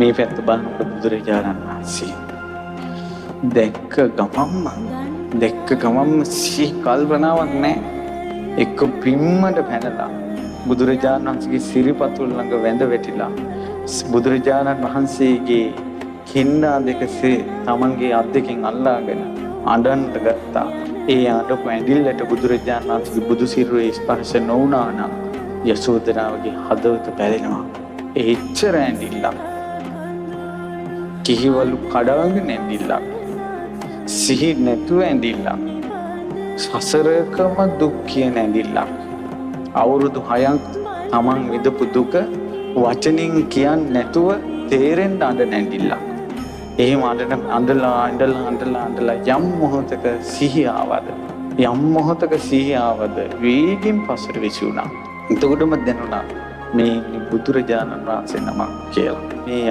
මේ පැත්ත බලනකොට බුදුරජාණන් වහන්සේ දැක්ක ගමම්ම සිහි කල්පනාවක් නැහැ. එක්ක පිම්මට පැනලා බුදුරජාණන් වහන්සේගේ සිරිපතුල් ළඟ වැඳ වැටිලා බුදුරජාණන් වහන්සේගේ කින්නා දෙකසේ තමන්ගේ අත් දෙකෙන් අල්ලාගෙන අඬන්න ගත්තා. ඒ අඬපු ඇඟිල්ලට බුදුරජාණන් වහන්සේගේ බුදු සිරුරේ ස්පර්ශ නොවුණා නම් යසෝදරාවගේ හදවත පැලෙනවා. එච්චර ඇඬිල්ලක්. කිහිවලු කඩාගෙන ඇඬිල්ලක්. සිහි නැතුව ඇඬිල්ලක්. සසරකම දුක් කියන ඇඬිල්ලක්. අවුරුදු 6ක් තමන් විඳපු දුක වචනින් කියන්නේ නැතුව තේරෙන්න අඬන ඇඬිල්ලක්. එහෙම අඬලා යම් මොහොතක සිහිය ආවද වේගින් පස්සට විසුණා. එතකොටම දැනුණා මේ බුදුරජාණන් වහන්සේ නමක් කියලා. මේ